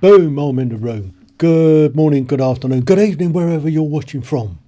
Boom, I'm in the room. Good morning, good afternoon, good evening, wherever you're watching from.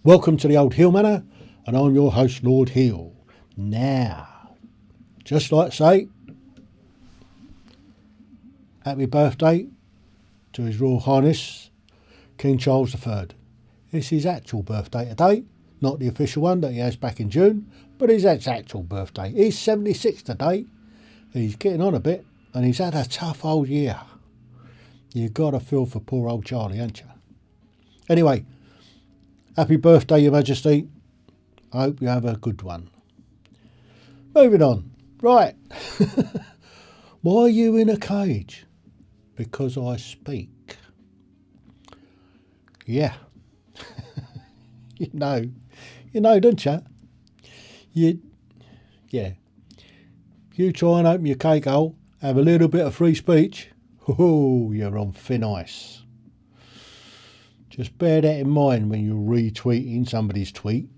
Welcome to the Old Heale Manor, and I'm your host, Lord Heale. Now, just like to say, happy birthday to His Royal Highness, King Charles III. It's his actual birthday today, not the official one that he has back in June, but his actual birthday. He's 76 today. He's getting on a bit, and he's had a tough old year. You've got to feel for poor old Charlie, ain't you? Anyway, happy birthday, Your Majesty. I hope you have a good one. Moving on. Right. Why are you in a cage? Because I speak. Yeah. You know, don't you? Yeah. You try and open your cake hole, have a little bit of free speech. Oh, you're on thin ice. Just bear that in mind when you're retweeting somebody's tweet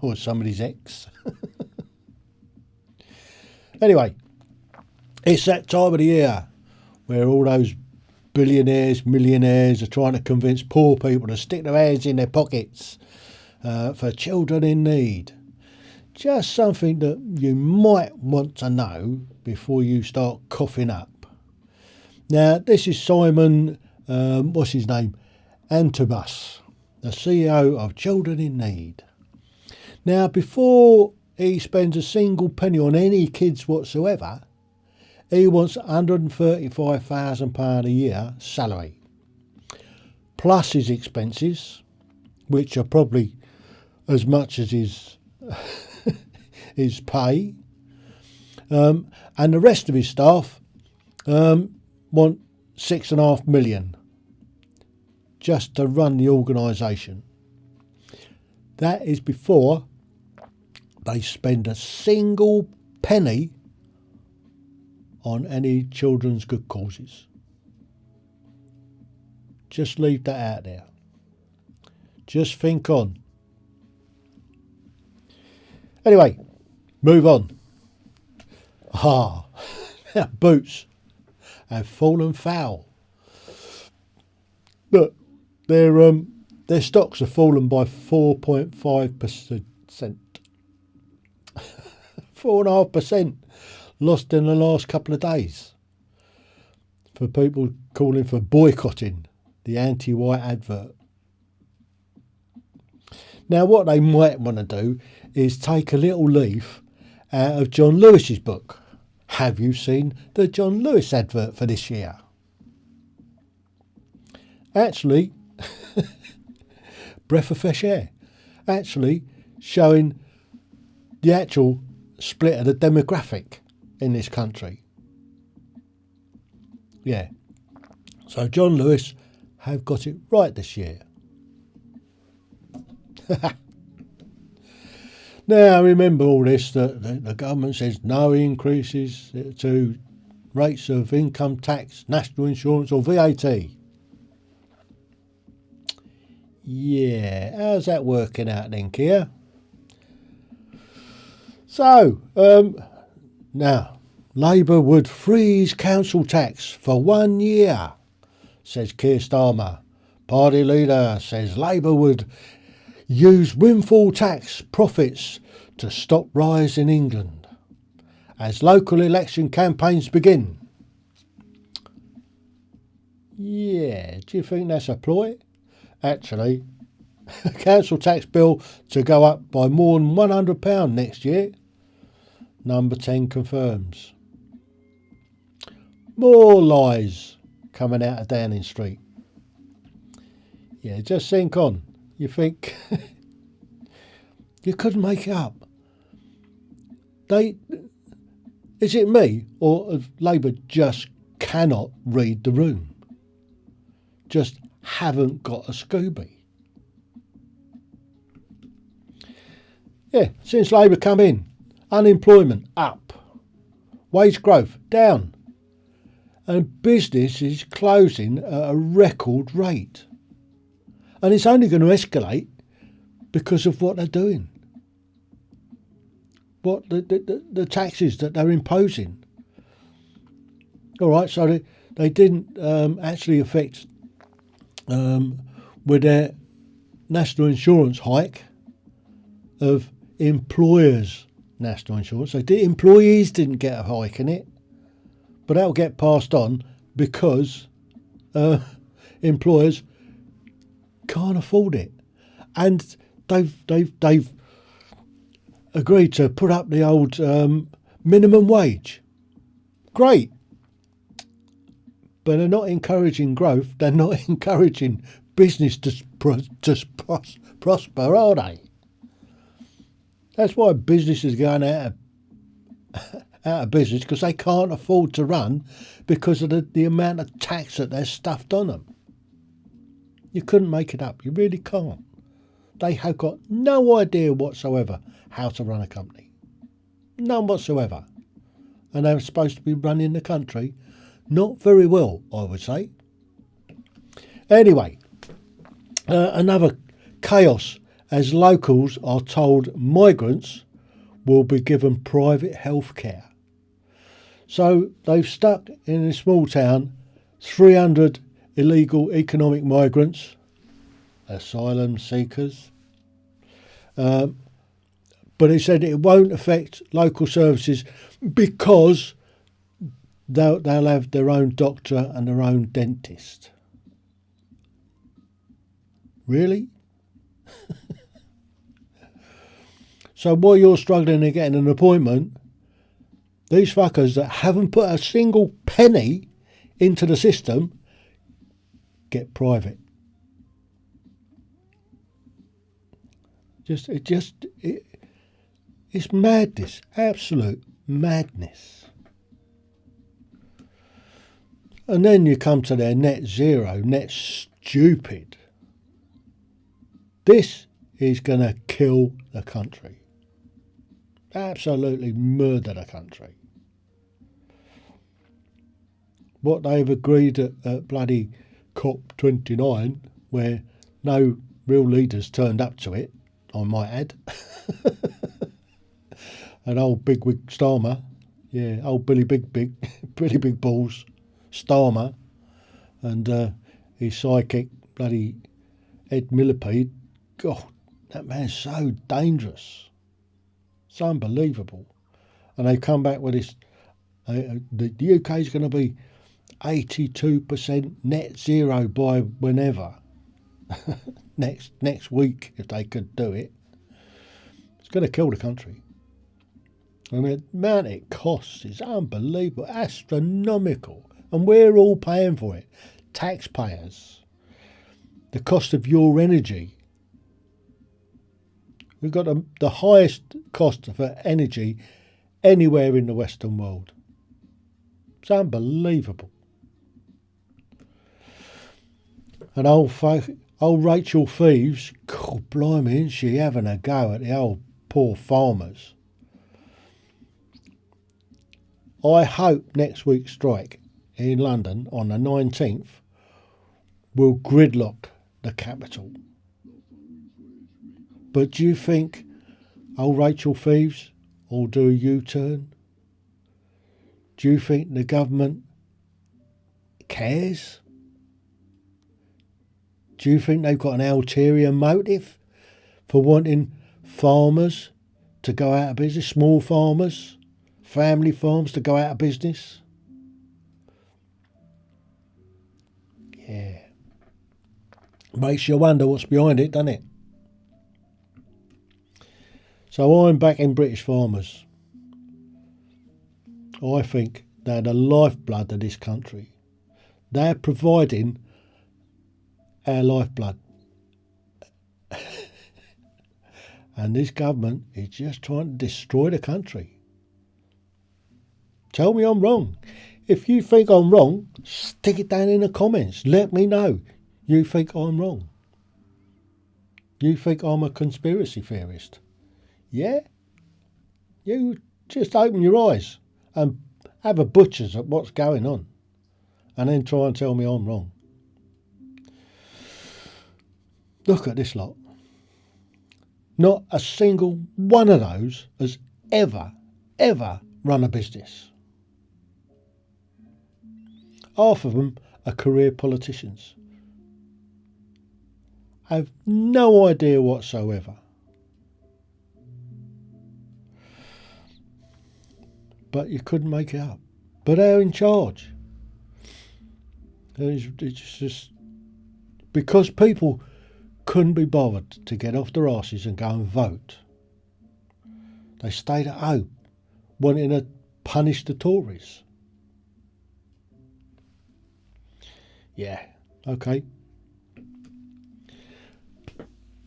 or somebody's ex. Anyway, it's that time of the year where all those billionaires, millionaires are trying to convince poor people to stick their hands in their pockets for children in need. Just something that you might want to know before you start coughing up. Now, this is Simon, what's his name? Antibus, the CEO of Children in Need. Now, before he spends a single penny on any kids whatsoever, he wants £135,000 a year salary, plus his expenses, which are probably as much as his pay, and the rest of his staff want $6.5 million just to run the organisation. That is before they spend a single penny on any children's good causes. Just leave that out there. Just think on. Anyway, move on. Boots have fallen foul. Look, their stocks have fallen by 4.5%. 4.5% lost in the last couple of days. For people calling for boycotting the anti-white advert. Now, what they might want to do is take a little leaf out of John Lewis's book. Have you seen the John Lewis advert for this year? Actually, breath of fresh air. Actually, showing the actual split of the demographic in this country. Yeah. So John Lewis have got it right this year. Now, remember all this, that the government says no increases to rates of income tax, national insurance or VAT. Yeah, how's that working out then, Keir? So, now, Labour would freeze council tax for 1 year, says Keir Starmer. Party leader says Labour would use windfall tax profits to stop rise in England as local election campaigns begin. Yeah, do you think that's a ploy? Actually, a council tax bill to go up by more than £100 next year. Number 10 confirms. More lies coming out of Downing Street. Yeah, just think on. You think you couldn't make it up. Is it me, or Labour just cannot read the room? Just haven't got a Scooby. Yeah, since Labour come in, unemployment up, wage growth down, and business is closing at a record rate. And it's only going to escalate because of what they're doing. What the taxes that they're imposing All right, so they didn't actually affect with their national insurance hike of employers' national insurance. Employees didn't get a hike in it, but that'll get passed on because employers can't afford it, and they've agreed to put up the old minimum wage. Great, but they're not encouraging growth. They're not encouraging business to prosper, are they? That's why businesses are going out of business, because they can't afford to run because of the amount of tax that they're stuffed on them. You couldn't make it up. You really can't. They have got no idea whatsoever how to run a company. None whatsoever. And they're supposed to be running the country not very well, I would say. Anyway, another chaos as locals are told migrants will be given private health care. So they've stuck in a small town 300 illegal economic migrants, asylum seekers. But he said it won't affect local services because they'll have their own doctor and their own dentist. Really? So while you're struggling to get an appointment, these fuckers that haven't put a single penny into the system get private. It's madness, absolute madness. And then you come to their net zero, net stupid. This is going to kill the country. Absolutely murder the country. What they've agreed at bloody COP29, where no real leaders turned up to it, I might add. An old bigwig Starmer, old Billy Big Balls Starmer, and his sidekick bloody Ed Millipede. God, that man's so dangerous. It's unbelievable. And they've come back with this, the UK is going to be 82% net zero by whenever. next week, if they could do it. It's going to kill the country. And the amount it costs is unbelievable, astronomical. And we're all paying for it. Taxpayers. The cost of your energy. We've got the highest cost for energy anywhere in the Western world. It's unbelievable. And old Rachel Thieves, God blimey, isn't she having a go at the old poor farmers? I hope next week's strike in London on the 19th will gridlock the capital. But do you think old Rachel Thieves will do a U-turn? Do you think the government cares? Do you think they've got an ulterior motive for wanting farmers to go out of business, small farmers, family farms to go out of business? Yeah. Makes you wonder what's behind it, doesn't it? So I'm backing British farmers. I think they're the lifeblood of this country. They're providing our lifeblood. And this government is just trying to destroy the country. Tell me I'm wrong. If you think I'm wrong, stick it down in the comments. Let me know you think I'm wrong. You think I'm a conspiracy theorist. Yeah? You just open your eyes and have a butcher's at what's going on. And then try and tell me I'm wrong. Look at this lot. Not a single one of those has ever run a business. Half of them are career politicians. Have no idea whatsoever. But you couldn't make it up. But they're in charge. It's just because people couldn't be bothered to get off their asses and go and vote. They stayed at home, wanting to punish the Tories. Yeah, okay.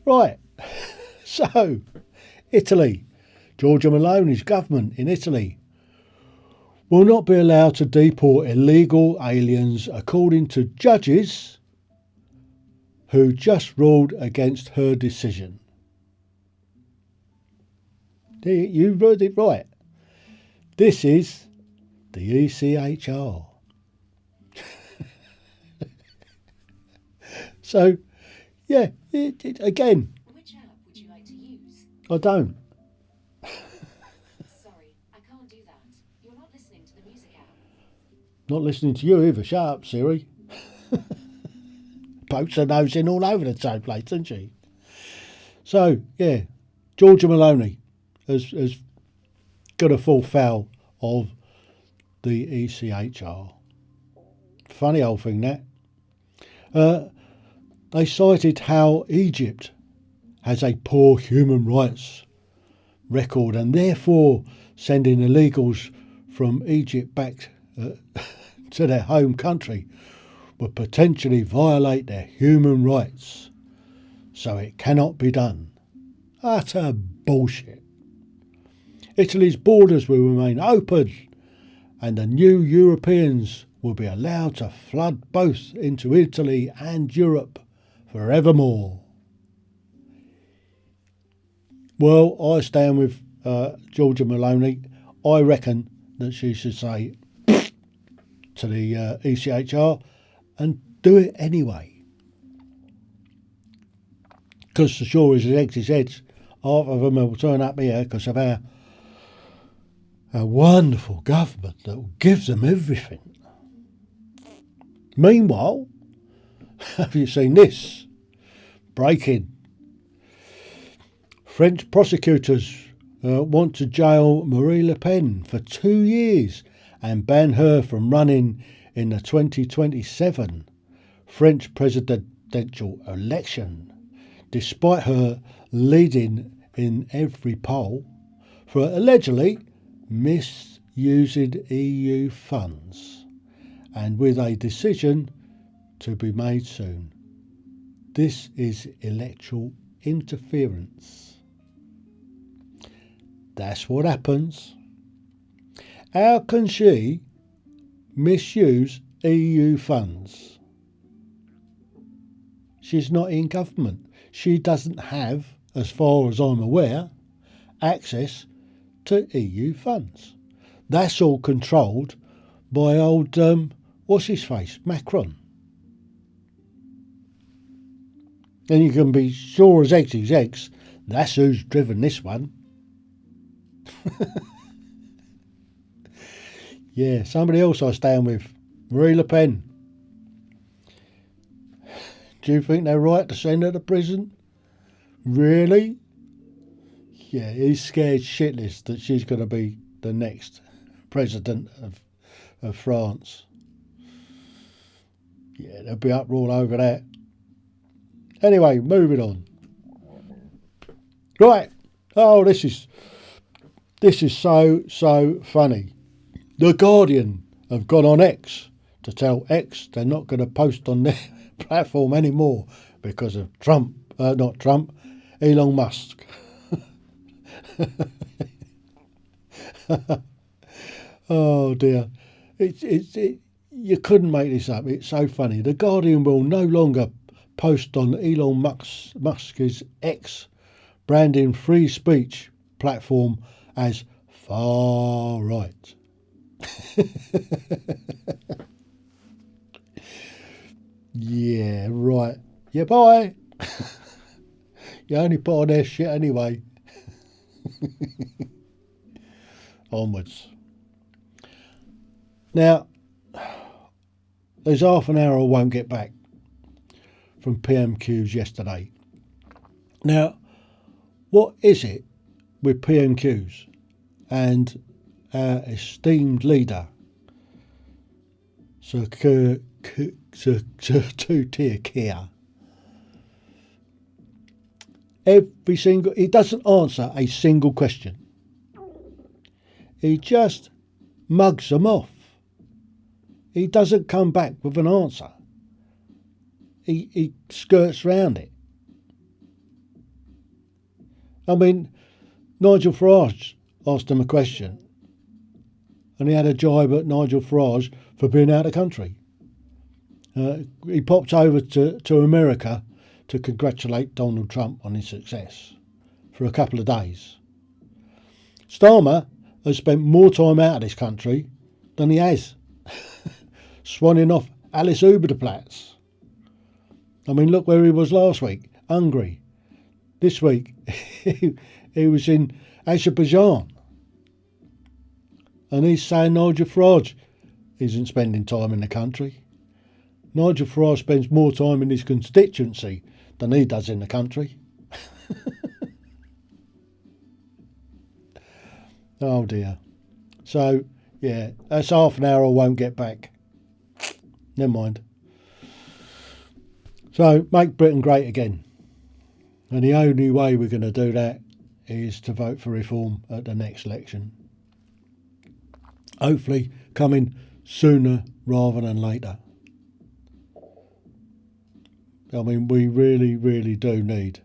Right, so Italy. Giorgia Meloni's government in Italy will not be allowed to deport illegal aliens according to judges who just ruled against her decision. You read it right. This is the ECHR. So, yeah, again. Which app would you like to use? I don't. Sorry, I can't do that. You're not listening to the music app. Not listening to you either. Shut up, Siri. Pokes her nose in all over the place, doesn't she? So, yeah, Giorgia Meloni has got to fall foul of the ECHR. Funny old thing, that. They cited how Egypt has a poor human rights record and therefore sending illegals from Egypt back to their home country would potentially violate their human rights. So it cannot be done. Utter bullshit. Italy's borders will remain open and the new Europeans will be allowed to flood both into Italy and Europe forevermore. Well, I stand with Giorgia Meloni. I reckon that she should say to the ECHR and do it anyway. Because the sure as eggs is heads, half of them will turn up here because of our wonderful government that gives them everything. Meanwhile, have you seen this? Breaking. French prosecutors want to jail Marine Le Pen for 2 years and ban her from running in the 2027 French presidential election, despite her leading in every poll for allegedly misusing EU funds, and with a decision to be made soon. This is electoral interference. That's what happens. How can she misuse EU funds? She's not in government. She doesn't have, as far as I'm aware, access to EU funds. That's all controlled by old, what's his face, Macron. And you can be sure as eggs is eggs, that's who's driven this one. Yeah, somebody else I stand with, Marine Le Pen. Do you think they're right to send her to prison? Really? Yeah, he's scared shitless that she's going to be the next president of France. Yeah, there'll be uproar over that. Anyway, moving on. Right. Oh, this is so funny. The Guardian have gone on X to tell X they're not going to post on their platform anymore because of Elon Musk. Oh dear. You couldn't make this up. It's so funny. The Guardian will no longer post on Elon Musk's X, branding free speech platform as far right. Yeah, right. Yeah, bye. You only put on their shit anyway. Onwards. Now, there's half an hour I won't get back from PMQs yesterday. Now, what is it with PMQs and our esteemed leader, Sir Two-Tier Keir? He doesn't answer a single question. He just mugs them off. He doesn't come back with an answer. He skirts round it. I mean, Nigel Farage asked him a question, and he had a jibe at Nigel Farage for being out of the country. He popped over to America to congratulate Donald Trump on his success for a couple of days. Starmer has spent more time out of this country than he has swanning off Alice Uberplatz. I mean, look where he was last week, Hungary. This week, he was in Azerbaijan. And he's saying Nigel Farage isn't spending time in the country. Nigel Farage spends more time in his constituency than he does in the country. Oh dear. So, yeah, that's half an hour I won't get back. Never mind. So, make Britain great again. And the only way we're going to do that is to vote for reform at the next election. Hopefully coming sooner rather than later. I mean, we really, really do need.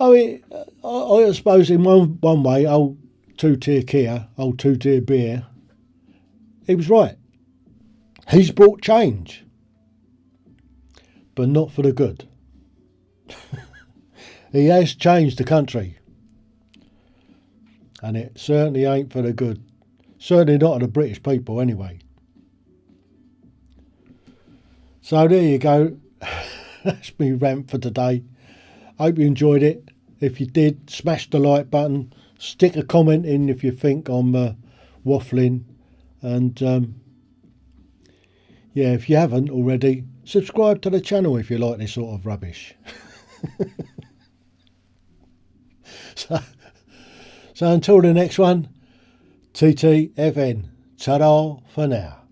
I mean, I suppose in one way, old Two-Tier Keir, old Two-Tier Beer, he was right. He's brought change, but not for the good. He has changed the country, and it certainly ain't for the good. Certainly not of the British people, anyway. So there you go. That's me rant for today. Hope you enjoyed it. If you did, smash the like button. Stick a comment in if you think I'm waffling. And yeah, if you haven't already, subscribe to the channel if you like this sort of rubbish. So until the next one, TTFN. Ta-da for now.